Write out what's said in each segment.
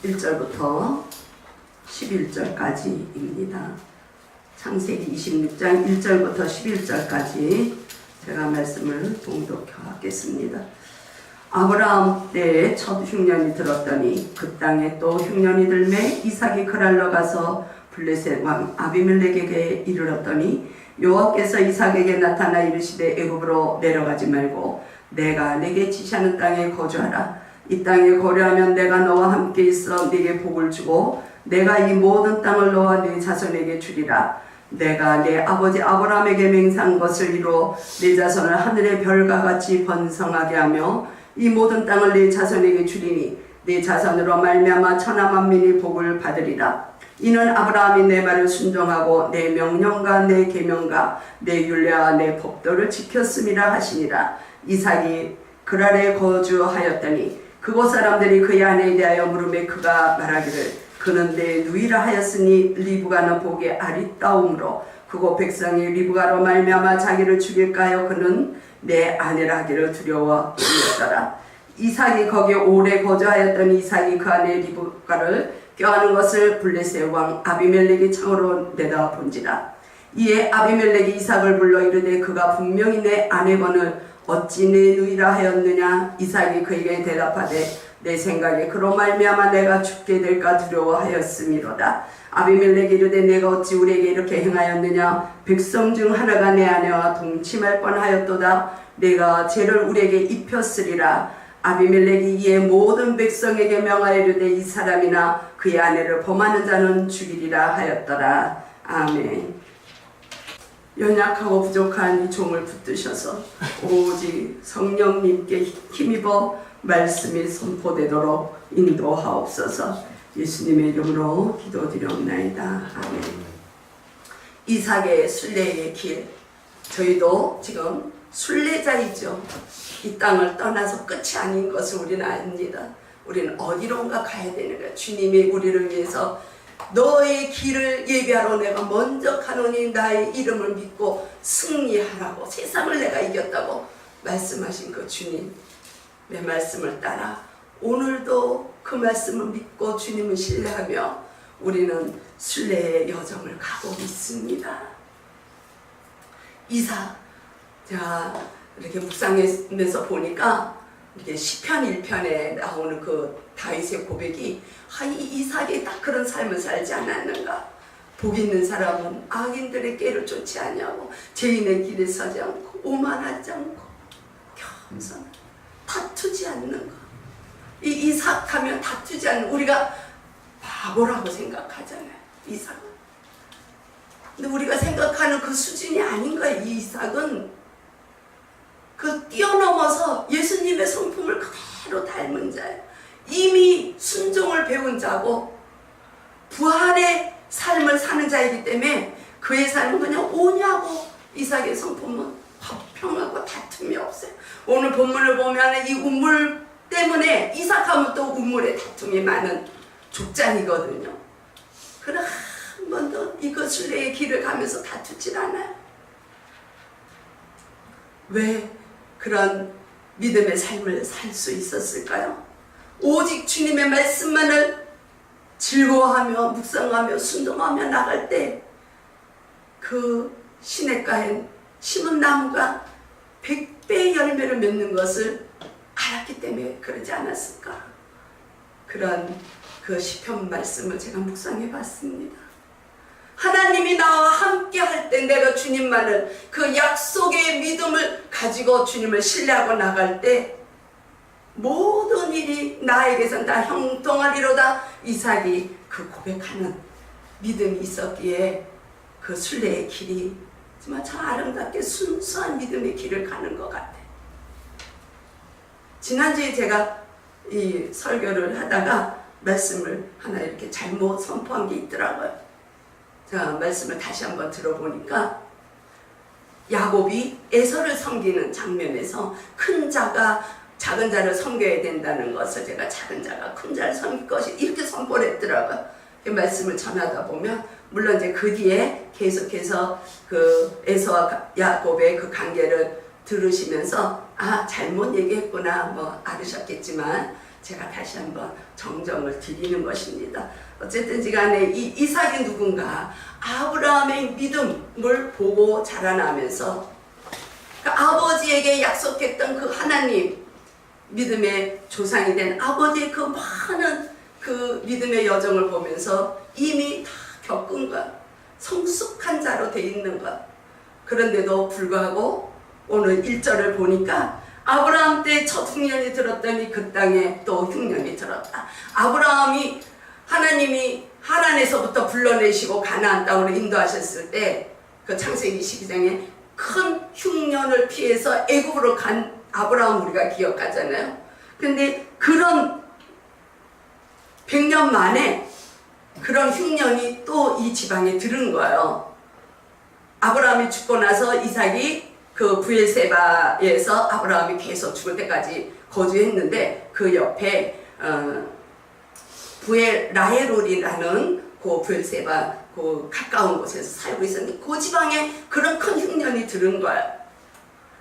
1절부터 11절까지입니다. 창세기 26장 1절부터 11절까지 제가 말씀을 봉독하겠습니다. 아브라함 때에 첫 흉년이 들었더니 그 땅에 또 흉년이 들매 이삭이 그랄로 가서 블레셋 왕 아비멜렉에게 이르렀더니 여호와께서 이삭에게 나타나 이르시되 애굽으로 내려가지 말고 내가 내게 지시하는 땅에 거주하라. 이 땅에 거류하면 내가 너와 함께 있어 네게 복을 주고 내가 이 모든 땅을 너와 네 자손에게 주리라. 내가 내 아버지 아브라함에게 맹세한 것을 이루어 네 자손을 하늘의 별과 같이 번성하게 하며 이 모든 땅을 네 자손에게 주리니 네 자손으로 말미암아 천하 만민이 복을 받으리라. 이는 아브라함이 내 말을 순종하고 내 명령과 내 계명과 내 율례와 내 법도를 지켰음이라 하시니라. 이삭이 그랄에 거주하였더니 그곳 사람들이 그의 아내에 대하여 물음에 그가 말하기를 그는 내 누이라 하였으니 리브가는 복이 아리따움으로 그곳 백성이 리브가로 말미암아 자기를 죽일까 하여 그는 내 아내라 하기를 두려워하였더라. 이삭이 거기에 오래 거주하였더니 이삭이 그 아내 리브가를 껴안은 것을 블레셋 왕 아비멜렉이 창으로 내다본지라. 이에 아비멜렉이 이삭을 불러 이르되 그가 분명히 내 아내건을 어찌 내 누이라 하였느냐. 이삭이 그에게 대답하되 내 생각에 그로 말미암아 내가 죽게 될까 두려워하였음이로다. 아비멜렉이 이르되 내가 어찌 우리에게 이렇게 행하였느냐. 백성 중 하나가 내 아내와 동침할 뻔하였도다. 내가 죄를 우리에게 입혔으리라. 아비멜렉이 이에 모든 백성에게 명하여 이르되 이 사람이나 그의 아내를 범하는 자는 죽이리라 하였더라. 아멘. 연약하고 부족한 이 종을 붙드셔서 오직 성령님께 힘입어 말씀이 선포되도록 인도하옵소서. 예수님의 이름으로 기도드리옵나이다. 아멘. 이삭의 순례의 길, 저희도 지금 순례자이죠. 이 땅을 떠나서 끝이 아닌 것을 우리는 압니다. 우리는 어디론가 가야 되는 거야. 주님이 우리를 위해서 너의 길을 예비하러 내가 먼저 가노니 나의 이름을 믿고 승리하라고, 세상을 내가 이겼다고 말씀하신 그 주님, 내 말씀을 따라 오늘도 그 말씀을 믿고 주님을 신뢰하며 우리는 순례의 여정을 가고 있습니다. 이삭, 제가 이렇게 묵상하면서 보니까 이렇게 시편 1편에 나오는 그 다윗의 고백이 이 이삭이 딱 그런 삶을 살지 않았는가. 복 있는 사람은 악인들의 꾀를 쫓지 아니하고 죄인의 길에 서지 않고 오만하지 않고 겸손, 다투지 않는 것. 이 이삭 하면 다투지 않는, 우리가 바보라고 생각하잖아요, 이삭은. 근데 우리가 생각하는 그 수준이 아닌 거예요. 이 이삭은 그 뛰어넘어서 예수님의 성품을 그대로 닮은 자예요. 이미 순종을 배운 자고 부활의 삶을 사는 자이기 때문에 그의 삶은 그냥 오냐고. 이삭의 성품은 화평하고 다툼이 없어요. 오늘 본문을 보면 이 우물 때문에, 이삭하면 또 우물에 다툼이 많은 족장이거든요. 그러나 한 번도 이거 순례의 길을 가면서 다투질 않아요. 왜 그런 믿음의 삶을 살 수 있었을까요? 오직 주님의 말씀만을 즐거워하며 묵상하며 순종하며 나갈 때 그 시냇가에 심은 나무가 100배의 열매를 맺는 것을 알았기 때문에 그러지 않았을까. 그런 그 시편 말씀을 제가 묵상해 봤습니다. 하나님이 나와 함께 할 때, 내가 주님만을, 그 약속의 믿음을 가지고 주님을 신뢰하고 나갈 때 모든 일이 나에게선 다 형통하리로다. 이삭이 그 고백하는 믿음이 있었기에 그 순례의 길이 정말 참 아름답게 순수한 믿음의 길을 가는 것 같아요. 지난주에 제가 이 설교를 하다가 말씀을 하나 이렇게 잘못 선포한 게 있더라고요. 자, 말씀을 다시 한번 들어보니까 야곱이 에서를 섬기는 장면에서 큰 자가 작은 자를 섬겨야 된다는 것을 제가 작은 자가 큰 자를 섬길 것이 이렇게 선포를 했더라고요. 그 말씀을 전하다 보면 물론 이제 그 뒤에 계속해서 그 에서와 야곱의 그 관계를 들으시면서 아, 잘못 얘기했구나 뭐 알으셨겠지만 제가 다시 한번 정정을 드리는 것입니다. 어쨌든지 간에 이 이삭이 누군가 아브라함의 믿음을 보고 자라나면서 그 아버지에게 약속했던 그 하나님, 믿음의 조상이 된 아버지의 그 많은 그 믿음의 여정을 보면서 이미 다 겪은 것, 성숙한 자로 돼 있는 것. 그런데도 불구하고 오늘 1절을 보니까 아브라함 때 첫 흉년이 들었더니 그 땅에 또 흉년이 들었다. 아브라함이 하나님이 하란에서부터 불러내시고 가나안 땅으로 인도하셨을 때 그 창세기 12장에 큰 흉년을 피해서 애굽으로 간 아브라함 우리가 기억하잖아요. 근데 그런 100년 만에 그런 흉년이 또 이 지방에 들은 거예요. 아브라함이 죽고 나서 이삭이 그 브엘세바에서 아브라함이 계속 죽을 때까지 거주했는데 그 옆에 라헤롤이라는 그 브엘세바 그 가까운 곳에서 살고 있었는데 그 지방에 그런 큰 흉년이 들은 거예요.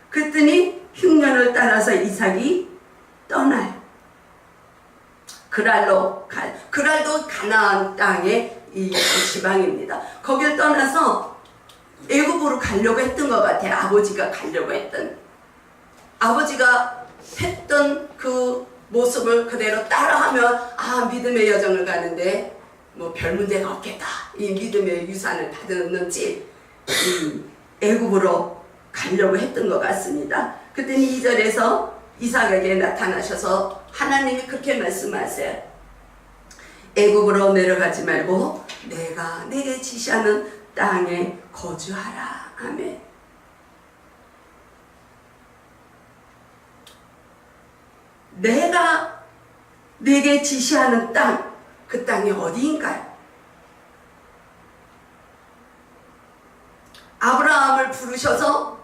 그랬더니 흉년을 따라서 이삭이 떠나요. 그랄도 가나안 땅의 이 지방입니다. 거길 떠나서 애굽으로 가려고 했던 것 같아요. 아버지가 가려고 했던 그 모습을 그대로 따라하면 믿음의 여정을 가는데 뭐 별 문제가 없겠다. 이 믿음의 유산을 받았는지 애굽으로 가려고 했던 것 같습니다. 그랬더니 2절에서 이삭에게 나타나셔서 하나님이 그렇게 말씀하세요. 애굽으로 내려가지 말고 내가 내게 지시하는 땅에 거주하라. 아멘. 내가 내게 지시하는 땅, 그 땅이 어디인가요? 아브라함을 부르셔서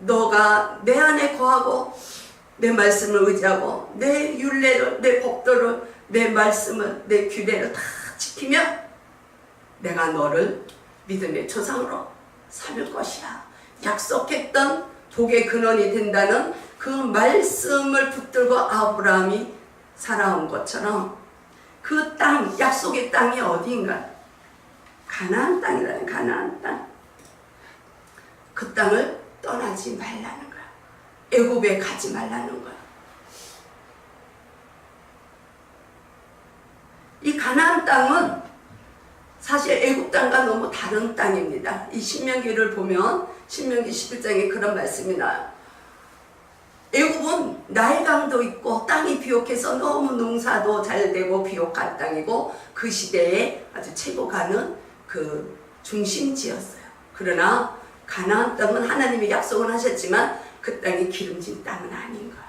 너가 내 안에 거하고 내 말씀을 의지하고 내 율례를, 내 법도를, 내 말씀을, 내 규례를 다 지키면 내가 너를 믿음의 조상으로 삼을 것이야. 약속했던 복의 근원이 된다는 그 말씀을 붙들고 아브라함이 살아온 것처럼 그 땅, 약속의 땅이 어디인가? 가나안 땅이라는 가나안 땅. 그 땅을 떠나지 말라는 거야. 애굽에 가지 말라는 거야. 이 가나안 땅은 사실 애굽 땅과 너무 다른 땅입니다. 이 신명기를 보면 신명기 11장에 그런 말씀이 나요. 애굽은 나일강도 있고 땅이 비옥해서 너무 농사도 잘 되고 비옥한 땅이고 그 시대에 아주 최고가는 그 중심지였어요. 그러나 가나안 땅은 하나님이 약속은 하셨지만 그 땅이 기름진 땅은 아닌 거예요.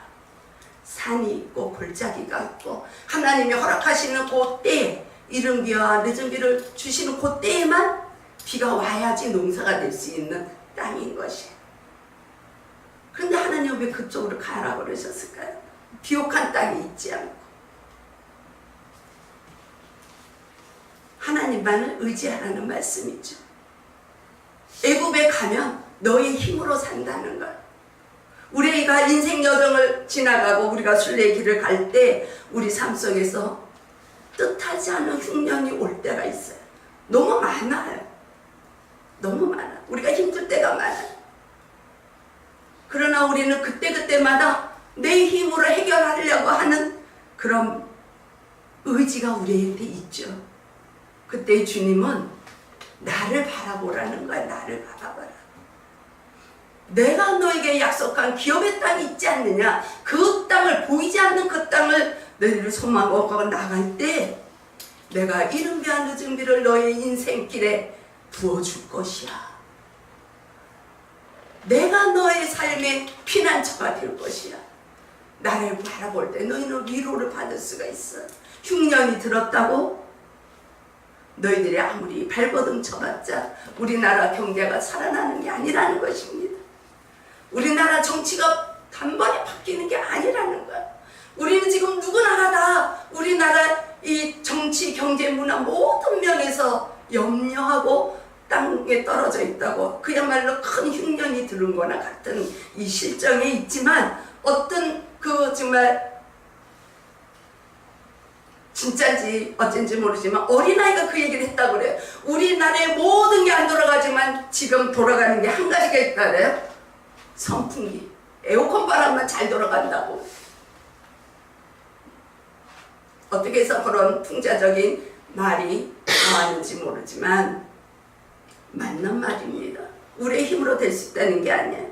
산이 있고 골짜기가 있고 하나님이 허락하시는 그 때에 이른 비와 늦은 비를 주시는 그 때에만 비가 와야지 농사가 될 수 있는 땅인 것이에요. 그런데 하나님 왜 그쪽으로 가라고 그러셨을까요? 비옥한 땅이 있지 않고 하나님만을 의지하라는 말씀이죠. 애굽에 가면 너의 힘으로 산다는 것. 우리가 인생 여정을 지나가고 우리가 순례의 길을 갈 때 우리 삶 속에서 뜻하지 않은 흉년이 올 때가 있어요. 너무 많아요. 너무 많아. 우리가 힘들 때가 많아요. 그러나 우리는 그때그때마다 내 힘으로 해결하려고 하는 그런 의지가 우리한테 있죠. 그때 주님은 나를 바라보라는 거야. 나를 바라보라. 내가 너에게 약속한 기업의 땅이 있지 않느냐. 그 땅을, 보이지 않는 그 땅을 너희를 소망하고 나갈 때 내가 이른 비와 늦은 비를 너의 인생길에 부어줄 것이야. 내가 너의 삶의 피난처가 될 것이야. 나를 바라볼 때 너희는 위로를 받을 수가 있어. 흉년이 들었다고 너희들이 아무리 발버둥 쳐봤자 우리나라 경제가 살아나는 게 아니라는 것입니다. 우리나라 정치가 단번에 바뀌는 게 아니라는 거야. 우리는 지금 누구나가 다 우리나라 이 정치, 경제, 문화 모든 면에서 염려하고 땅에 떨어져 있다고 그야말로 큰 흉년이 들은 거나 같은 이 실정에 있지만 어떤 그 정말 진짜인지 어쩐지 모르지만 어린아이가 그 얘기를 했다고 그래요. 우리나라의 모든 게 안 돌아가지만 지금 돌아가는 게 한 가지가 있다 그래요. 선풍기, 에어컨 바람만 잘 돌아간다고. 어떻게 해서 그런 풍자적인 말이 나왔는지 모르지만 맞는 말입니다. 우리의 힘으로 될 수 있다는 게 아니에요.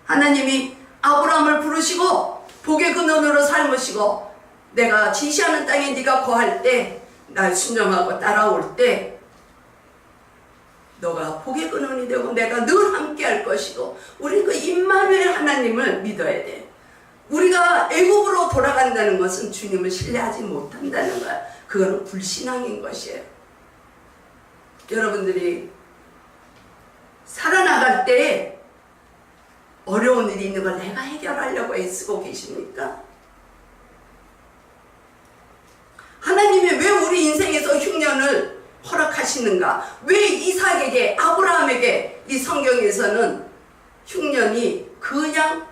하나님이 아브라함을 부르시고 복의 근원으로 삼으시고 내가 지시하는 땅에 네가 거할 때 날 순종하고 따라올 때 너가 복의 근원이 되고 내가 늘 함께 할 것이고 우리는 그 임마누엘 하나님을 믿어야 돼. 우리가 애국으로 돌아간다는 것은 주님을 신뢰하지 못한다는 거야. 그거는 불신앙인 것이에요. 여러분들이 살아나갈 때 어려운 일이 있는 걸 내가 해결하려고 애쓰고 계십니까? 하나님이 왜 우리 인생에서 흉년을 허락하시는가? 왜 이삭에게, 아브라함에게 이 성경에서는 흉년이 그냥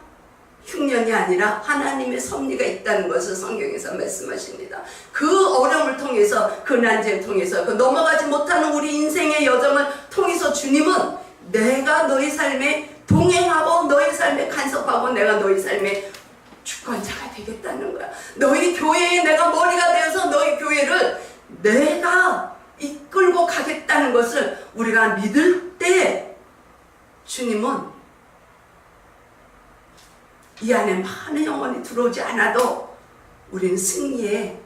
흉년이 아니라 하나님의 섭리가 있다는 것을 성경에서 말씀하십니다. 그 어려움을 통해서, 그 난제를 통해서, 그 넘어가지 못하는 우리 인생의 여정을 통해서 주님은 내가 너희 삶에 동행하고 너희 삶에 간섭하고 내가 너희 삶에 주권자가 되겠다는 거야. 너희 교회에 내가 머리가 되어서 너희 교회를 내가 이끌고 가겠다는 것을 우리가 믿을 때 주님은 이 안에 많은 영혼이 들어오지 않아도 우리는 승리의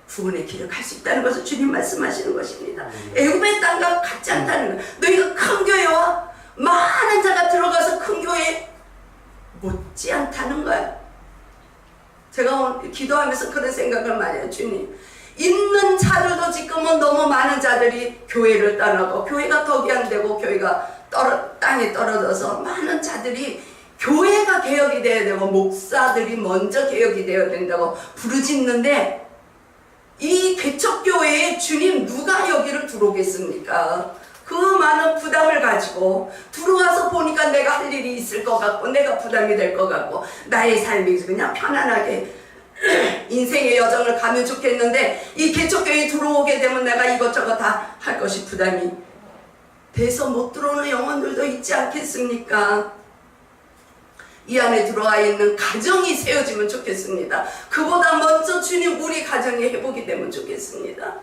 구원의 길을 갈 수 있다는 것을 주님 말씀하시는 것입니다. 애굽의 땅과 같지 않다는 거야. 너희가 큰 교회와 많은 자가 들어가서 큰 교회 못지 않다는 거야. 제가 오늘 기도하면서 그런 생각을 많이 해요. 주님, 있는 자들도 지금은 너무 많은 자들이 교회를 떠나고 교회가 덕이 안 되고 교회가 땅에 떨어져서 많은 자들이 교회가 개혁이 되어야 되고 목사들이 먼저 개혁이 되어야 된다고 부르짖는데 이 개척교회에 주님 누가 여기를 들어오겠습니까? 그 많은 부담을 가지고 들어와서 보니까 내가 할 일이 있을 것 같고 내가 부담이 될 것 같고 나의 삶이 그냥 편안하게 인생의 여정을 가면 좋겠는데 이 개척교회에 들어오게 되면 내가 이것저것 다 할 것이 부담이 돼서 못 들어오는 영혼들도 있지 않겠습니까? 이 안에 들어와 있는 가정이 세워지면 좋겠습니다. 그보다 먼저 주님 우리 가정이 회복이 되면 좋겠습니다.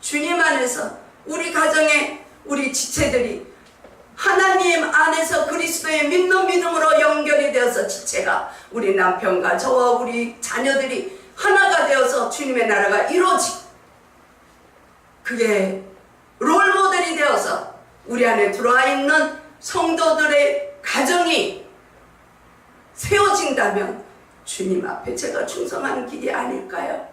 주님 안에서 우리 가정에 우리 지체들이 하나님 안에서 그리스도의 믿는 믿음으로 연결이 되어서 지체가 우리 남편과 저와 우리 자녀들이 하나가 되어서 주님의 나라가 이루어지고 그게 롤모델이 되어서 우리 안에 들어와 있는 성도들의 가정이 세워진다면 주님 앞에 제가 충성하는 길이 아닐까요?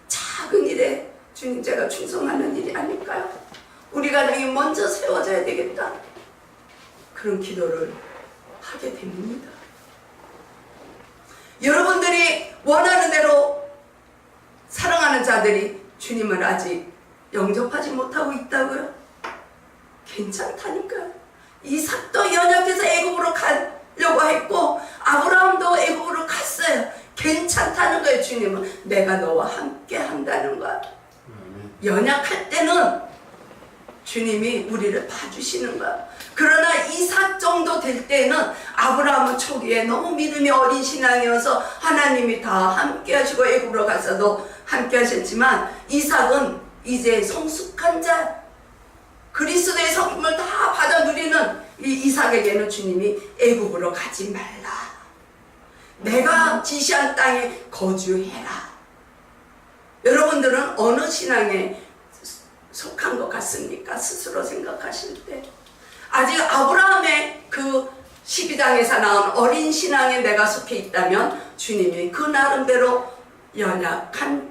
작은 일에 주님 제가 충성하는 일이 아닐까요? 우리 가정이 먼저 세워져야 되겠다. 그런 기도를 하게 됩니다. 여러분들이 원하는 대로 사랑하는 자들이 주님을 아직 영접하지 못하고 있다고요? 괜찮다니까요. 이삭도 연약해서 애굽으로 가려고 했고 아브라함도 애굽으로 갔어요. 괜찮다는 거예요. 주님은 내가 너와 함께 한다는 거야. 연약할 때는 주님이 우리를 봐주시는 거야. 그러나 이삭 정도 될 때는 아브라함은 초기에 너무 믿음이 어린 신앙이어서 하나님이 다 함께 하시고 애굽으로 가서도 함께 하셨지만 이삭은 이제 성숙한 자 그리스도의 성품을 다 받아 누리는 이 이삭에게는 주님이 애굽으로 가지 말라. 내가 지시한 땅에 거주해라. 여러분들은 어느 신앙에 속한 것 같습니까? 스스로 생각하실 때 아직 아브라함의 그 12장에서 나온 어린 신앙에 내가 속해 있다면 주님이 그 나름대로 연약한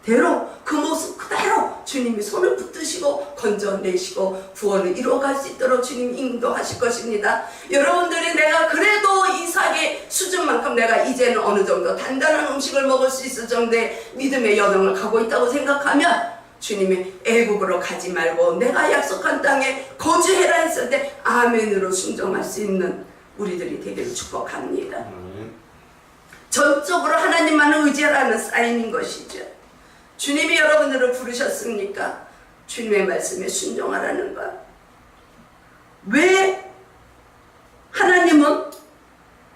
대로 그 모습 그대로 주님이 손을 붙드시고 건져내시고 구원을 이루어갈 수 있도록 주님 인도하실 것입니다. 여러분들이 내가 그래도 이삭의 수준만큼 내가 이제는 어느 정도 단단한 음식을 먹을 수 있을 정도의 믿음의 여정을 가고 있다고 생각하면 주님이 애국으로 가지 말고 내가 약속한 땅에 거주해라 했을 때 아멘으로 순종할 수 있는 우리들이 되기를 축복합니다. 전적으로 하나님만을 의지하라는 사인인 것이죠. 주님이 여러분들을 부르셨습니까? 주님의 말씀에 순종하라는 것. 왜 하나님은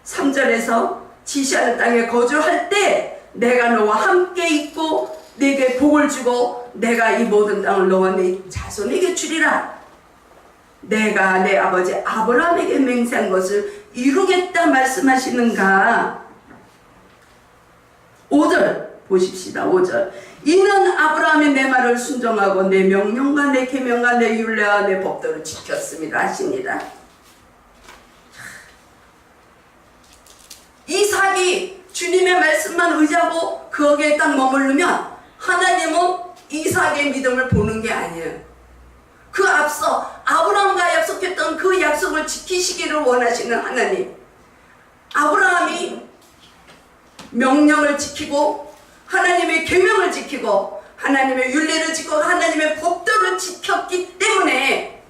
3절에서 지시하는 땅에 거주할 때 내가 너와 함께 있고 네게 복을 주고 내가 이 모든 땅을 너와 네 자손에게 주리라. 내가 내 아버지 아브라함에게 맹세한 것을 이루겠다 말씀하시는가? 5절 보십시다. 5절. 이는 아브라함이 내 말을 순종하고 내 명령과 내 계명과 내 율례와 내 법도를 지켰습니다 하십니다. 이삭이 주님의 말씀만 의지하고 거기에 딱 머무르면 하나님은 이삭의 믿음을 보는 게 아니에요. 그 앞서 아브라함과 약속했던 그 약속을 지키시기를 원하시는 하나님. 아브라함이 명령을 지키고 하나님의 계명을 지키고 하나님의 율례를 지키고 하나님의 법도를 지켰기 때문에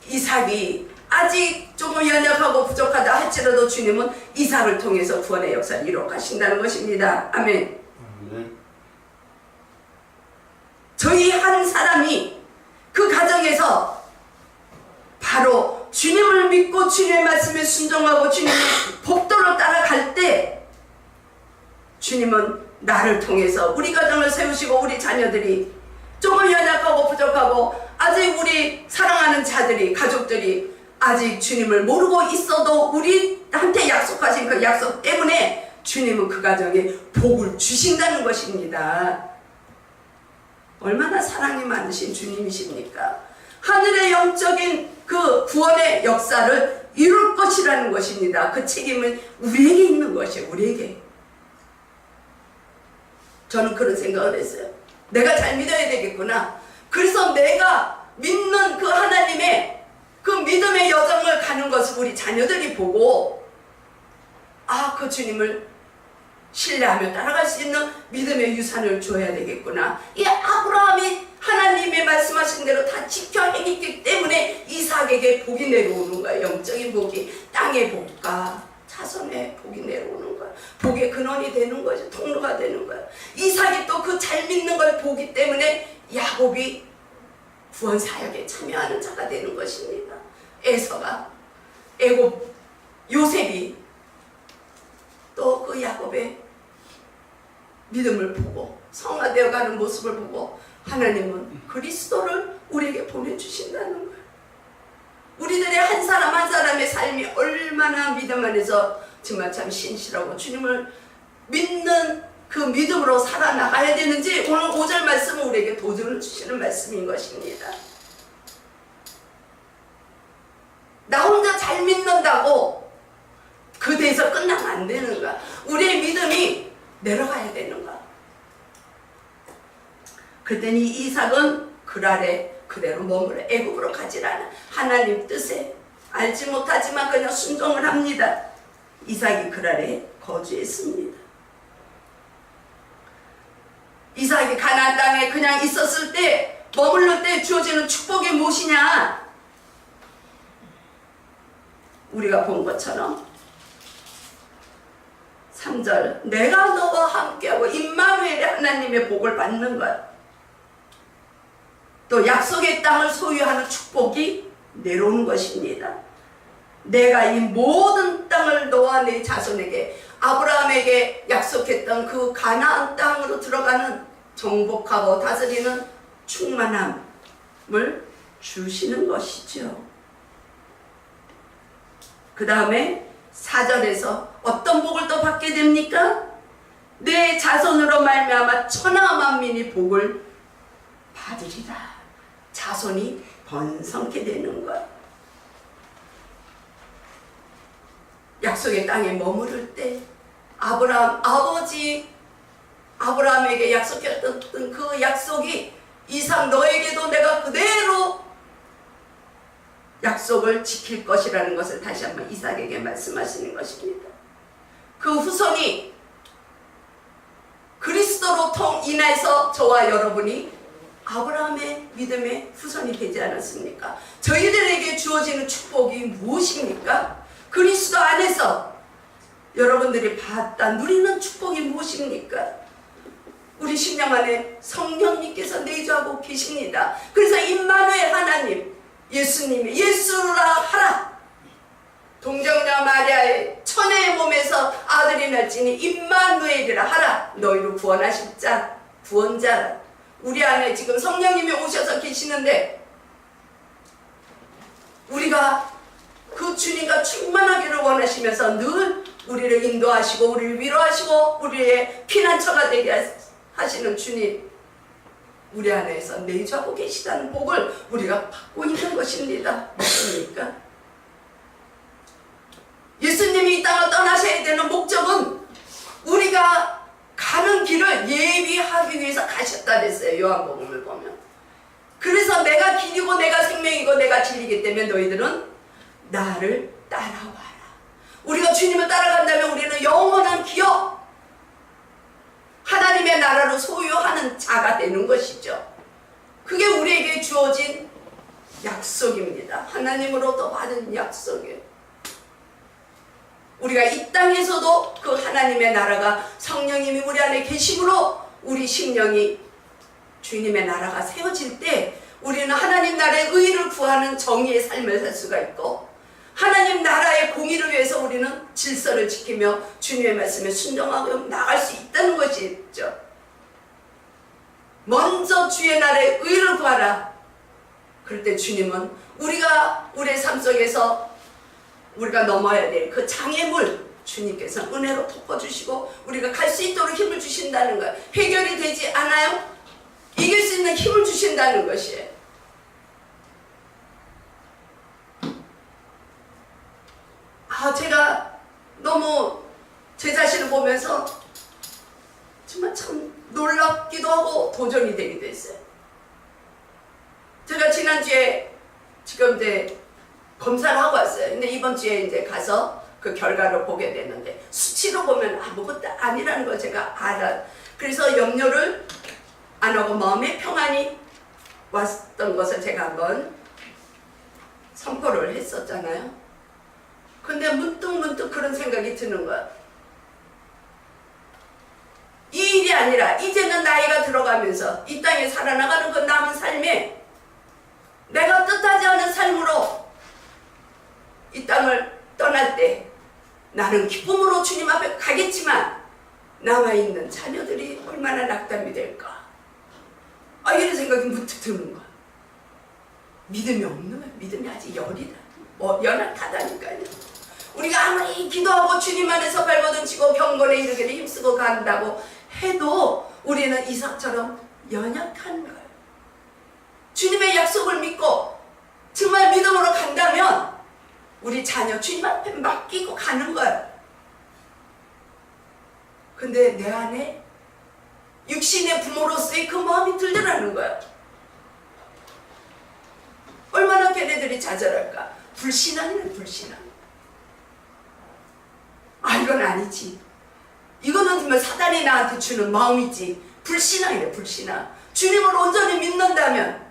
이삭이 아직 조금 연약하고 부족하다 할지라도 주님은 이삭을 통해서 구원의 역사를 이루어 가신다는 것입니다. 아멘. 저희 한 사람이 그 가정에서 바로 주님을 믿고 주님의 말씀에 순종하고 주님의 법도를 따라갈 때 주님은 나를 통해서 우리 가정을 세우시고 우리 자녀들이 조금 연약하고 부족하고 아직 우리 사랑하는 자들이 가족들이 아직 주님을 모르고 있어도 우리한테 약속하신 그 약속 때문에 주님은 그 가정에 복을 주신다는 것입니다. 얼마나 사랑이 많으신 주님이십니까? 하늘의 영적인 그 구원의 역사를 이룰 것이라는 것입니다. 그 책임은 우리에게 있는 것이에요. 우리에게. 저는 그런 생각을 했어요. 내가 잘 믿어야 되겠구나. 그래서 내가 믿는 그 하나님의 그 믿음의 여정을 가는 것을 우리 자녀들이 보고 그 주님을 신뢰하며 따라갈 수 있는 믿음의 유산을 줘야 되겠구나. 이 아브라함이 하나님의 말씀하신 대로 다 지켜 행했기 때문에 이삭에게 복이 내려오는 거야. 영적인 복이 땅의 복과 자손의 복이 내려오는 거야. 복의 근원이 되는 거지. 통로가 되는 거야. 이삭이 또 그 잘 믿는 걸 보기 때문에 야곱이 구원 사역에 참여하는 자가 되는 것입니다. 에서가 애굽 요셉이 또 그 야곱의 믿음을 보고 성화되어 가는 모습을 보고 하나님은 그리스도를 우리에게 보내주신다는 거예요. 우리들의 한 사람 한 사람의 삶이 얼마나 믿음 안에서 정말 참 신실하고 주님을 믿는 그 믿음으로 살아나가야 되는지 오늘 5절 말씀은 우리에게 도전을 주시는 말씀인 것입니다. 나 혼자 잘 믿는다고 그 데에서 끝나면 안 되는 거야. 우리의 믿음이 내려가야 되는 거야. 그랬더니 이삭은 그 아래 그대로 머물러 애굽으로 가지 않아. 하나님 뜻에 알지 못하지만 그냥 순종을 합니다. 이삭이 그 아래 거주했습니다. 이삭이 가나안 땅에 그냥 있었을 때 머물러 때 주어지는 축복이 무엇이냐? 우리가 본 것처럼 3절 내가 너와 함께하고 임마누엘의 하나님의 복을 받는 것, 또 약속의 땅을 소유하는 축복이 내려오는 것입니다. 내가 이 모든 땅을 너와 네 자손에게 아브라함에게 약속했던 그 가나안 땅으로 들어가는 정복하고 다스리는 충만함을 주시는 것이죠. 그 다음에 4절에서 어떤 복을 또 받게 됩니까? 내 자손으로 말미암아 천하 만민이 복을 받으리라. 자손이 번성케 되는 것. 약속의 땅에 머무를 때 아버지 아브라함에게 약속했던 그 약속이 이삭 너에게도 내가 그대로 약속을 지킬 것이라는 것을 다시 한번 이삭에게 말씀하시는 것입니다. 그 후손이 그리스도로 인해서 저와 여러분이 아브라함의 믿음의 후손이 되지 않았습니까? 저희들에게 주어지는 축복이 무엇입니까? 그리스도 안에서 여러분들이 받다 누리는 축복이 무엇입니까? 우리 심령 안에 성령님께서 내주하고 계십니다. 그래서 임마누엘 하나님, 예수님이 예수라 하라. 동정녀 마리아의 천혜의 몸에서 아들이 날지니 임마누엘이라 하라. 너희를 구원하실 자, 구원자. 우리 안에 지금 성령님이 오셔서 계시는데 우리가 그 주님과 충만하기를 원하시면서 늘 우리를 인도하시고 우리를 위로하시고 우리의 피난처가 되게 하시는 주님, 우리 안에서 내주하고 계시다는 복을 우리가 받고 있는 것입니다. 맞습니까? 예수님이 이 땅을 떠나셔야 되는 목적은 우리가 가는 길을 예비하기 위해서 가셨다 그랬어요. 요한복음을 보면. 그래서 내가 길이고 내가 생명이고 내가 진리이기 때문에 너희들은 나를 따라와라. 우리가 주님을 따라간다면 우리는 영원한 기업, 하나님의 나라를 소유하는 자가 되는 것이죠. 그게 우리에게 주어진 약속입니다. 하나님으로부터 받은 약속이에요. 우리가 이 땅에서도 그 하나님의 나라가 성령님이 우리 안에 계심으로 우리 심령이 주님의 나라가 세워질 때 우리는 하나님 나라의 의를 구하는 정의의 삶을 살 수가 있고 하나님 나라의 공의를 위해서 우리는 질서를 지키며 주님의 말씀에 순종하고 나갈 수 있다는 것이죠. 먼저 주의 나라의 의를 구하라. 그럴 때 주님은 우리가 우리의 삶 속에서 우리가 넘어야 될 그 장애물 주님께서 은혜로 덮어주시고 우리가 갈 수 있도록 힘을 주신다는 거예요. 해결이 되지 않아요? 이길 수 있는 힘을 주신다는 것이에요. 제가 너무 제 자신을 보면서 정말 참 놀랍기도 하고 도전이 되기도 했어요. 제가 지난주에 지금 이제 검사를 하고 왔어요. 근데 이번 주에 이제 가서 그 결과를 보게 됐는데 수치로 보면 아무것도 아니라는 걸 제가 알아. 그래서 염려를 안 하고 마음의 평안이 왔던 것을 제가 한번 선포를 했었잖아요. 근데 문득 그런 생각이 드는 거야. 이 일이 아니라 이제는 나이가 들어가면서 이 땅에 살아나가는 그 남은 삶에 내가 뜻하지 않은 삶으로 이 땅을 떠날 때 나는 기쁨으로 주님 앞에 가겠지만 남아있는 자녀들이 얼마나 낙담이 될까. 이런 생각이 문득 드는 거야. 믿음이 없는 거야. 믿음이 아직 열이다. 연약하다니까요. 우리가 아무리 기도하고 주님 안에서 발버둥치고 경건에 이르기를 힘쓰고 간다고 해도 우리는 이삭처럼 연약한 거예요. 주님의 약속을 믿고 정말 믿음으로 간다면 우리 자녀 주님 앞에 맡기고 가는 거예요. 근데 내 안에 육신의 부모로서의 그 마음이 들더라는 거예요. 얼마나 걔네들이 좌절할까. 불신앙이네, 불신앙. 이건 아니지. 이거는 정말 사단이 나한테 주는 마음이지. 불신앙이래, 불신앙. 주님을 온전히 믿는다면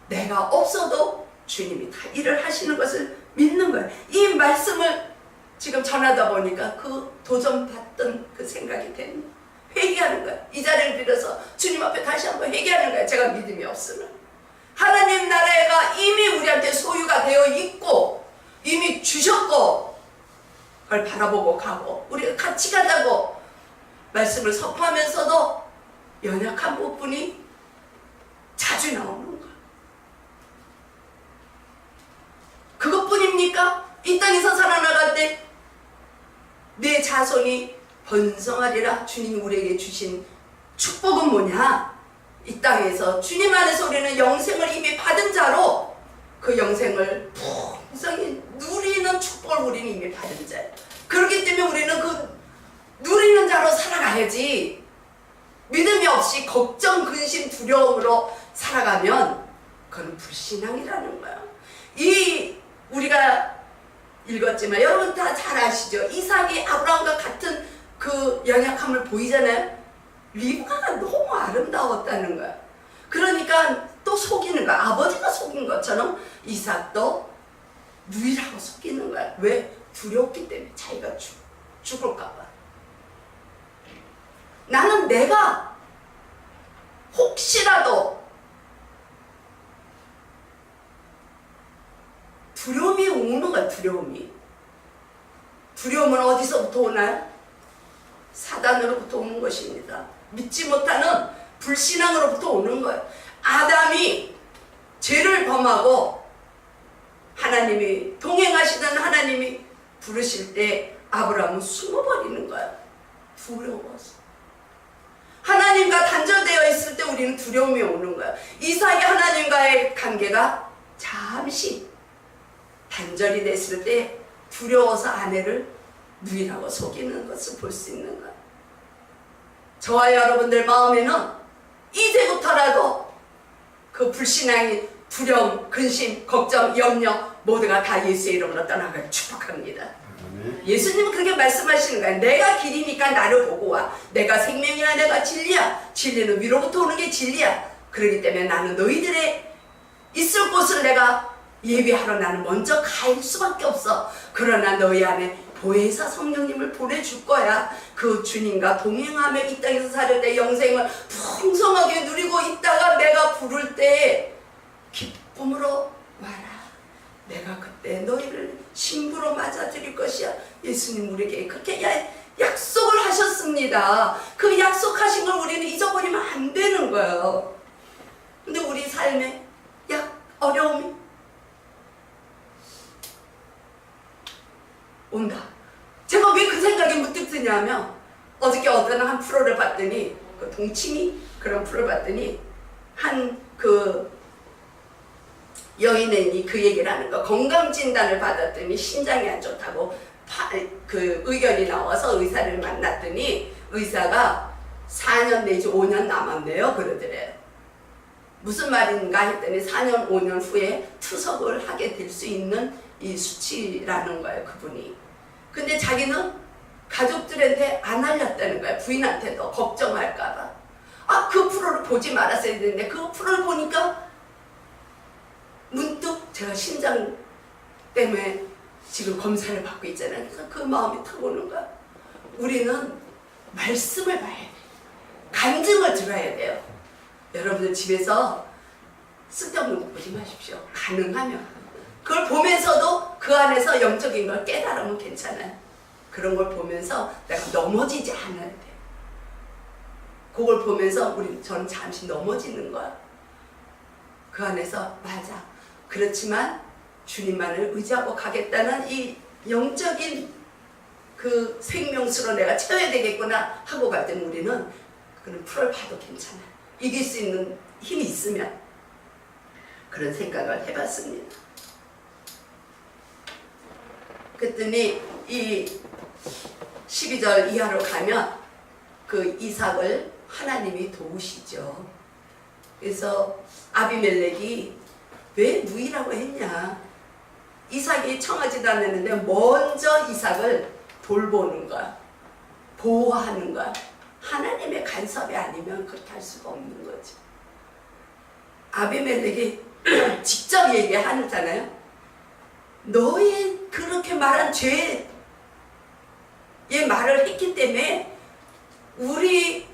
내가 없어도 주님이 다 일을 하시는 것을 믿는 거예요. 이 말씀을 지금 전하다 보니까 그 도전받던 그 생각이 되는 거예요. 회개하는 거예요. 이 자리를 빌어서 주님 앞에 다시 한번 회개하는 거예요. 제가 믿음이 없으면. 하나님 나라가 이미 우리한테 소유가 되어 있고 이미 주셨고 그걸 바라보고 가고 우리가 같이 가자고 말씀을 선포하면서도 연약한 부분이 자주 나오는 거예요. 그것뿐입니까? 이 땅에서 살아나갈 때 내 자손이 번성하리라. 주님이 우리에게 주신 축복은 뭐냐? 이 땅에서 주님 안에서 우리는 영생을 이미 받은 자로 그 영생을 풍성히 누리는 축복을 우리는 이미 받은 자예요. 그렇기 때문에 우리는 그 누리는 자로 살아가야지. 믿음이 없이 걱정, 근심, 두려움으로 살아가면 그건 불신앙이라는 거예요. 우리가 읽었지만 여러분 다 잘 아시죠? 이삭이 아브라함과 같은 그 연약함을 보이잖아요. 리브가가 너무 아름다웠다는 거야. 그러니까 또 속이는 거야. 아버지가 속인 것처럼 이삭도 누이라고 속이는 거야. 왜? 두렵기 때문에. 자기가 죽을까 봐. 나는 내가 혹시라도 두려움이 오는 거야. 두려움은 어디서부터 오나요? 사단으로부터 오는 것입니다. 믿지 못하는 불신앙으로부터 오는 거예요. 아담이 죄를 범하고 하나님이 동행하시던 하나님이 부르실 때 아브라함은 숨어버리는 거야. 두려워서. 하나님과 단절되어 있을 때 우리는 두려움이 오는 거야. 이삭이 하나님과의 관계가 잠시 단절이 됐을 때 두려워서 아내를 누이라고 속이는 것을 볼 수 있는 거야. 저와 여러분들 마음에는 이제부터라도 그 불신앙이 두려움, 근심, 걱정, 염려 모두가 다 예수의 이름으로 떠나가길 축복합니다. 예수님은 그렇게 말씀하시는 거야. 내가 길이니까 나를 보고 와. 내가 생명이야, 내가 진리야. 진리는 위로부터 오는 게 진리야. 그렇기 때문에 나는 너희들의 있을 곳을 내가 예비하러 나는 먼저 갈 수밖에 없어. 그러나 너희 안에 보혜사 성령님을 보내줄 거야. 그 주님과 동행하며 이 땅에서 살 때 영생을 풍성하게 누리고 있다가 내가 부를 때 기쁨으로 와라. 내가 그때 너희를 신부로 맞아들일 것이야. 예수님 우리에게 그렇게 약속을 하셨습니다. 그 약속하신 걸 우리는 잊어버리면 안 되는 거예요. 근데 우리 삶에 어려움이 온다. 제가 왜 그 생각이 문득 드냐면 어저께 어떤 한 프로를 봤더니 그 동치미 그런 프로를 봤더니 한 그 여인이 그 얘기를 하는 거. 건강진단을 받았더니 신장이 안 좋다고 그 의견이 나와서 의사를 만났더니 의사가 4년 내지 5년 남았네요. 그러더래요. 무슨 말인가 했더니 4년 5년 후에 투석을 하게 될 수 있는 이 수치라는 거예요. 그분이. 근데 자기는 가족들한테 안 알렸다는 거야. 부인한테도 걱정할까봐. 그 프로를 보지 말았어야 되는데 그 프로를 보니까 문득 제가 신장 때문에 지금 검사를 받고 있잖아요. 그래서 그 마음이 탁 오는 거야. 우리는 말씀을 봐야 돼. 간증을 들어야 돼요. 여러분들 집에서 쓸데없는 거 보지 마십시오. 가능하면. 그걸 보면서도 그 안에서 영적인 걸 깨달으면 괜찮아요. 그런 걸 보면서 내가 넘어지지 않아야 돼. 그걸 보면서 저는 잠시 넘어지는 거야. 그 안에서 맞아. 그렇지만 주님만을 의지하고 가겠다는 이 영적인 그 생명수로 내가 채워야 되겠구나 하고 갈 때는 우리는 그런 풀을 봐도 괜찮아. 이길 수 있는 힘이 있으면 그런 생각을 해봤습니다. 그랬더니 이 12절 이하로 가면 그 이삭을 하나님이 도우시죠. 그래서 아비멜렉이 왜 누이라고 했냐. 이삭이 청하지도 않았는데 먼저 이삭을 돌보는 거야. 보호하는 거야. 하나님의 간섭이 아니면 그렇게 할 수가 없는 거지. 아비멜렉이 직접 얘기하잖아요. 너의 그렇게 말한 죄의 말을 했기 때문에 우리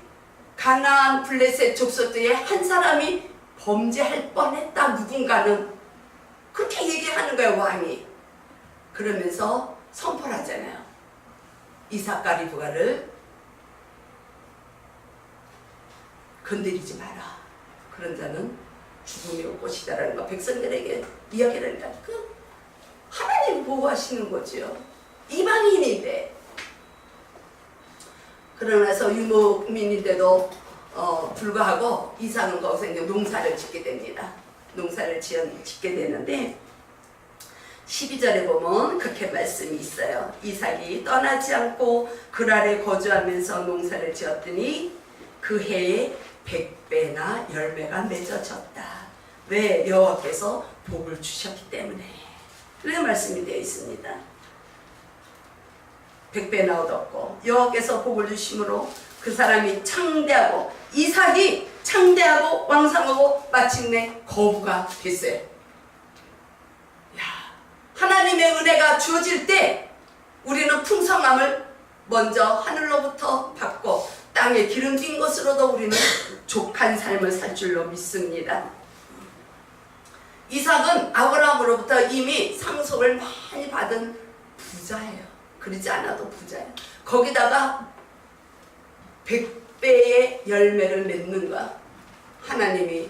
가나안 블레셋 족속 중에 한 사람이 범죄할 뻔했다. 누군가는 그렇게 얘기하는 거예요. 왕이. 그러면서 선포를 하잖아요. 이삭과 리브가를 건드리지 마라. 그런 자는 죽음이 올 것이다라는 거 백성들에게 이야기를 하니까 그 하나님 보호하시는 거죠. 이방인인데. 그러나서 유목민인데도 불구하고 이삭은 거기서 이제 농사를 짓게 됩니다. 농사를 짓게 되는데 12절에 보면 그렇게 말씀이 있어요. 이삭이 떠나지 않고 그랄에 거주하면서 농사를 지었더니 그 해에 100배나 열매가 맺어졌다. 왜? 여호와께서 복을 주셨기 때문에. 그런 말씀이 되어 있습니다. 100배나 얻었고 여호와께서 복을 주심으로 그 사람이 창대하고 이삭이 창대하고 왕성하고 마침내 거부가 됐어요. 야, 하나님의 은혜가 주어질 때 우리는 풍성함을 먼저 하늘로부터 받고 땅에 기름진 것으로도 우리는 족한 삶을 살 줄로 믿습니다. 이삭은 아브라함으로부터 이미 상속을 많이 받은 부자예요. 그러지 않아도 부자예요. 거기다가 100배의 열매를 맺는가 하나님이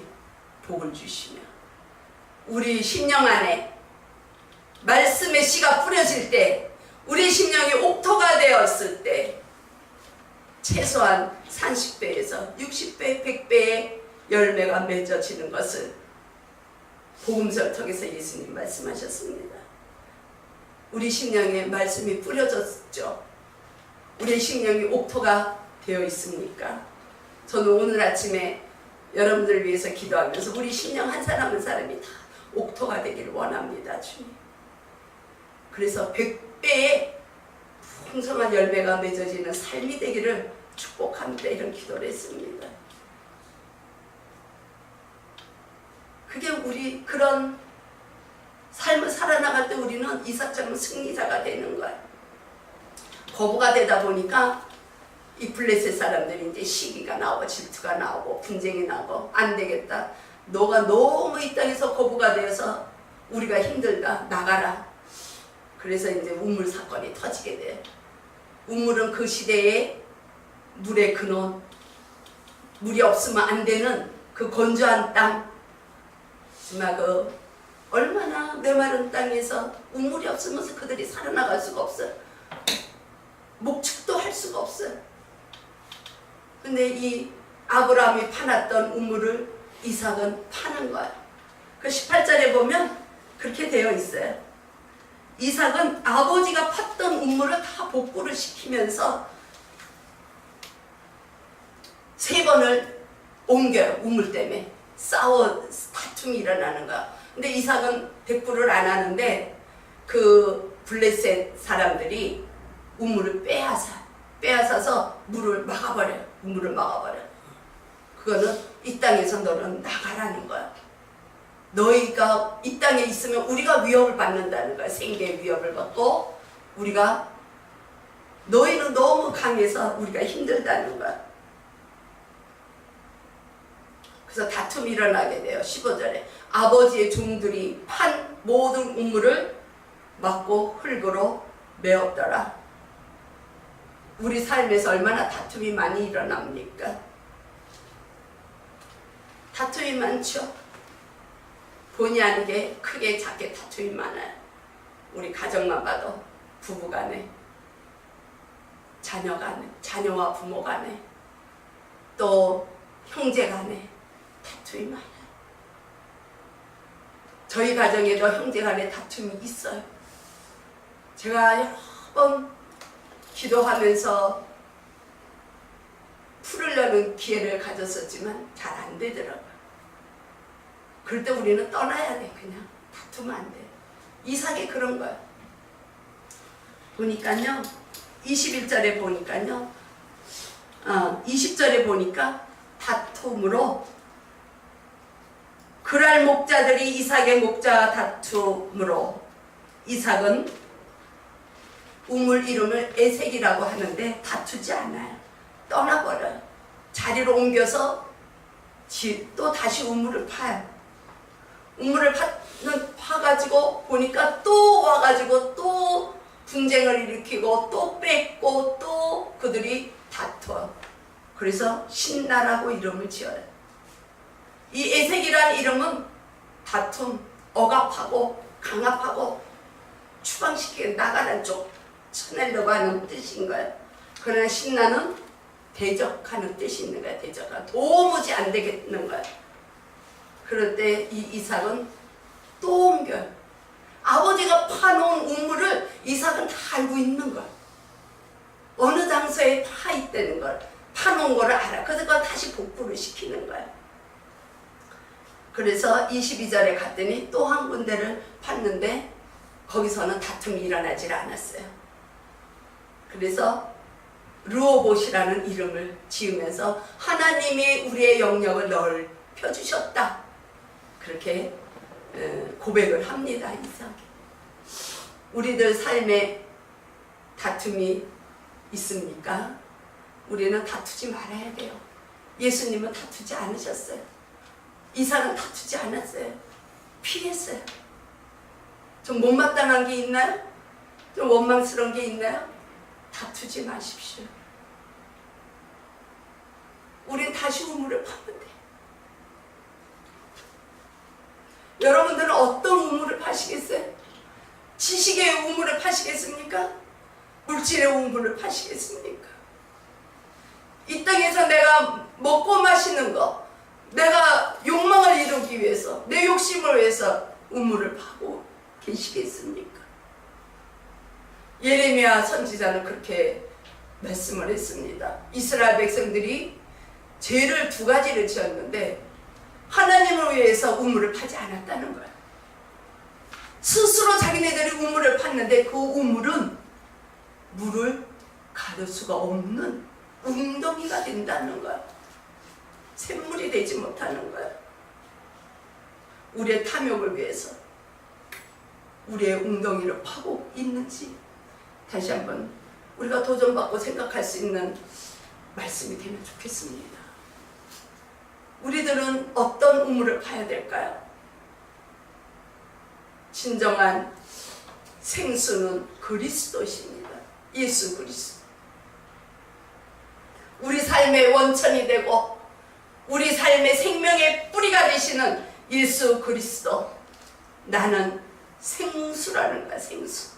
복을 주시며 우리 심령 안에 말씀의 씨가 뿌려질 때 우리 심령이 옥토가 되었을 때 최소한 30배에서 60배, 100배의 열매가 맺어지는 것을 복음서를 통해서 예수님 말씀하셨습니다. 우리 심령에 말씀이 뿌려졌죠. 우리 심령이 옥토가 되어 있습니까? 저는 오늘 아침에 여러분들을 위해서 기도하면서 우리 심령 한 사람 한 사람이 다 옥토가 되기를 원합니다. 주님. 그래서 100배의 풍성한 열매가 맺어지는 삶이 되기를 축복합니다. 이런 기도를 했습니다. 그게 우리 그런 삶을 살아나갈 때 우리는 이삭처럼 승리자가 되는 거예요. 거부가 되다 보니까 이 블레셋 사람들이 이제 시기가 나오고 질투가 나오고 분쟁이 나오고 안 되겠다. 너가 너무 이 땅에서 거부가 되어서 우리가 힘들다. 나가라. 그래서 이제 우물 사건이 터지게 돼요. 우물은 그 시대에 물의 근원, 물이 없으면 안 되는 그 건조한 땅. 정말 그 얼마나 메마른 땅에서 우물이 없으면서 그들이 살아나갈 수가 없어요. 목축도 할 수가 없어요. 근데 이 아브라함이 파놨던 우물을 이삭은 파는 거야. 그 18절에 보면 그렇게 되어 있어요. 이삭은 아버지가 팠던 우물을 다 복구를 시키면서 3번을 옮겨요. 우물 때문에 다툼이 일어나는 거야. 근데 이삭은 백부를 안 하는데 그 블레셋 사람들이 우물을 빼앗아서 물을 막아버려요. 우물을 막아버려. 그거는 이 땅에서 너는 나가라는 거야. 너희가 이 땅에 있으면 우리가 위협을 받는다는 거야. 생계의 위협을 받고 우리가 너희는 너무 강해서 우리가 힘들다는 거야. 그래서 다툼이 일어나게 돼요. 15절에 아버지의 종들이 판 모든 우물을 막고 흙으로 메웠더라. 우리 삶에서 얼마나 다툼이 많이 일어납니까? 다툼이 많죠. 본의 아니게 크게 작게 다툼이 많아요. 우리 가정만 봐도 부부 간에, 자녀 간에, 자녀와 부모 간에, 또 형제 간에 다툼이 많아요. 저희 가정에도 형제 간에 다툼이 있어요. 제가 여러 번 기도하면서 풀으려는 기회를 가졌었지만 잘 안 되더라고요. 그럴 때 우리는 떠나야 돼. 그냥 다투면 안 돼. 이삭이 그런 거야. 보니까요 21절에 보니까요 20절에 보니까 다툼으로 그랄 목자들이 이삭의 목자와 다툼으로 이삭은 우물 이름을 에색이라고 하는데 다투지 않아요. 떠나버려요. 자리로 옮겨서 또 다시 우물을 파요. 우물을 파가지고 보니까 또 와가지고 또 분쟁을 일으키고 또 뺏고 또 그들이 다퉈요. 그래서 신나라고 이름을 지어요. 이 에색이라는 이름은 다툼, 억압하고 강압하고 추방시키고 나가는 쪽 쳐내려고 하는 뜻인 거예요. 그러나 신나는 대적하는 뜻이 있는 거야. 대적하는 도무지 안 되겠는 거야. 그럴 때 이 이삭은 또 옮겨요. 아버지가 파놓은 우물을 이삭은 다 알고 있는 거야. 어느 장소에 파 있다는 걸, 파놓은 거를 알아. 그래서 그걸 다시 복구를 시키는 거야. 그래서 22절에 갔더니 또 한 군데를 팠는데 거기서는 다툼이 일어나질 않았어요. 그래서 르호봇이라는 이름을 지으면서 하나님이 우리의 영역을 넓혀주셨다. 그렇게 고백을 합니다. 이삭이. 우리들 삶에 다툼이 있습니까? 우리는 다투지 말아야 돼요. 예수님은 다투지 않으셨어요. 이삭은 다투지 않았어요. 피했어요. 좀 못마땅한 게 있나요? 좀 원망스러운 게 있나요? 다투지 마십시오. 우린 다시 우물을 파면 돼요. 여러분들은 어떤 우물을 파시겠어요? 지식의 우물을 파시겠습니까? 물질의 우물을 파시겠습니까? 이 땅에서 내가 먹고 마시는 거, 내가 욕망을 이루기 위해서, 내 욕심을 위해서 우물을 파고 계시겠습니까? 예레미야 선지자는 그렇게 말씀을 했습니다. 이스라엘 백성들이 죄를 두 가지를 지었는데 하나님을 위해서 우물을 파지 않았다는 거예요. 스스로 자기네들이 우물을 팠는데 그 우물은 물을 가둘 수가 없는 웅덩이가 된다는 거예요. 샘물이 되지 못하는 거예요. 우리의 탐욕을 위해서 우리의 웅덩이를 파고 있는지 다시 한번 우리가 도전받고 생각할 수 있는 말씀이 되면 좋겠습니다. 우리들은 어떤 우물을 파야 될까요? 진정한 생수는 그리스도십니다. 예수 그리스도. 우리 삶의 원천이 되고 우리 삶의 생명의 뿌리가 되시는 예수 그리스도. 나는 생수라는 거야. 생수.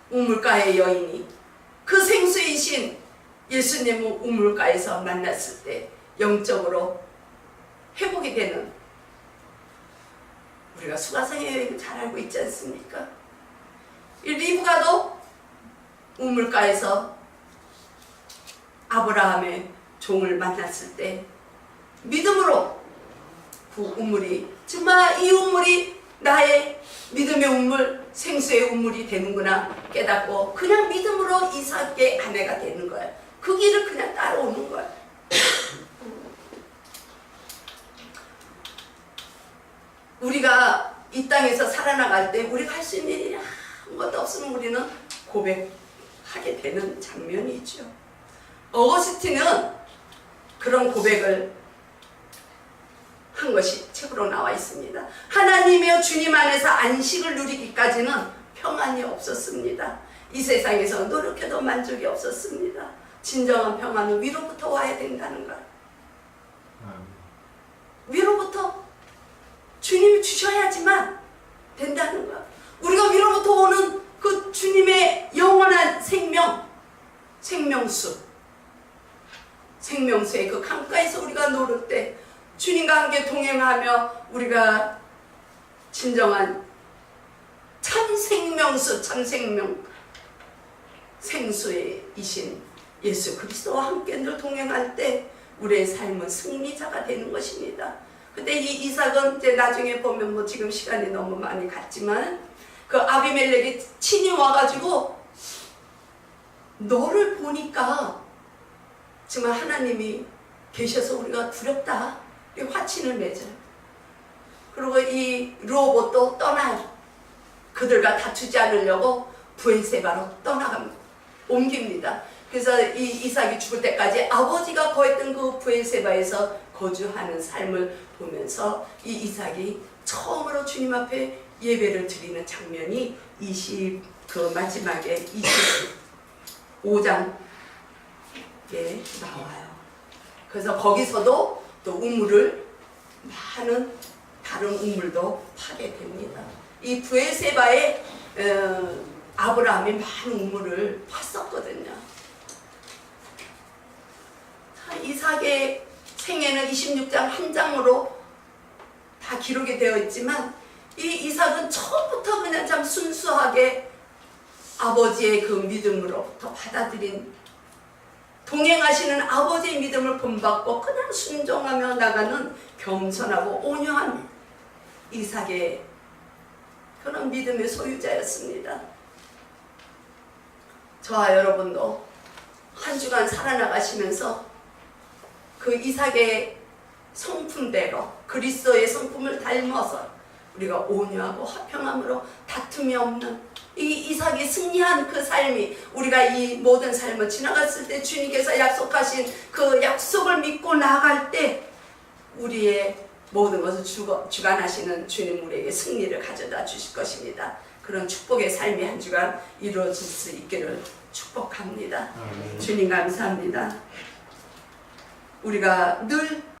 우물가의 여인이 그 생수이신 예수님을 우물가에서 만났을 때 영적으로 회복이 되는, 우리가 수가성의 여인을 잘 알고 있지 않습니까? 이 리브가도 우물가에서 아브라함의 종을 만났을 때 믿음으로 그 우물이, 정말 이 우물이 나의 믿음의 우물, 생수의 우물이 되는구나 깨닫고 그냥 믿음으로 이삭의 아내가 되는 거야. 그 길을 그냥 따라오는 거야. 우리가 이 땅에서 살아나갈 때 우리가 할 수 있는 일이 아무것도 없으면 우리는 고백하게 되는 장면이 있죠. 어거스틴은 그런 고백을 한 것이 책으로 나와 있습니다. 하나님이여 주님 안에서 안식을 누리기까지는 평안이 없었습니다. 이 세상에서 노력해도 만족이 없었습니다. 진정한 평안은 위로부터 와야 된다는 것. 위로부터 주님이 주셔야지만 된다는 것. 우리가 위로부터 오는 그 주님의 영원한 생명, 생명수, 생명수의 그 강가에서 우리가 노를 때 주님과 함께 동행하며 우리가 진정한 참 생명수, 참 생명 생수이신 예수 그리스도와 함께 늘 동행할 때 우리의 삶은 승리자가 되는 것입니다. 근데 이 이삭은 이제 나중에 보면 뭐 지금 시간이 너무 많이 갔지만 그 아비멜렉이 친히 와가지고 너를 보니까 정말 하나님이 계셔서 우리가 두렵다. 이 화친을 맺어요. 그리고 이 르호봇도 떠나요. 그들과 다투지 않으려고 브엘세바로 떠나갑니다. 옮깁니다. 그래서 이 이삭이 죽을 때까지 아버지가 거했던 그 브엘세바에서 거주하는 삶을 보면서 이 이삭이 처음으로 주님 앞에 예배를 드리는 장면이 그 마지막에 25장에 나와요. 그래서 거기서도 또 우물을 많은 다른 우물도 파게 됩니다. 이 브엘세바에 아브라함이 많은 우물을 팠었거든요. 이삭의 생애는 26장 한 장으로 다 기록이 되어 있지만 이 이삭은 처음부터 그냥 참 순수하게 아버지의 그 믿음으로부터 받아들인, 동행하시는 아버지의 믿음을 본받고 그냥 순종하며 나가는 겸손하고 온유한 이삭의 그런 믿음의 소유자였습니다. 저와 여러분도 한 주간 살아나가시면서 그 이삭의 성품대로 그리스도의 성품을 닮아서 우리가 온유하고 화평함으로 다툼이 없는 이 이삭이 승리한 그 삶이 우리가 이 모든 삶을 지나갔을 때 주님께서 약속하신 그 약속을 믿고 나아갈 때 우리의 모든 것을 주관하시는 주님 우리에게 승리를 가져다 주실 것입니다. 그런 축복의 삶이 한 주간 이루어질 수 있기를 축복합니다. 주님 감사합니다. 우리가 늘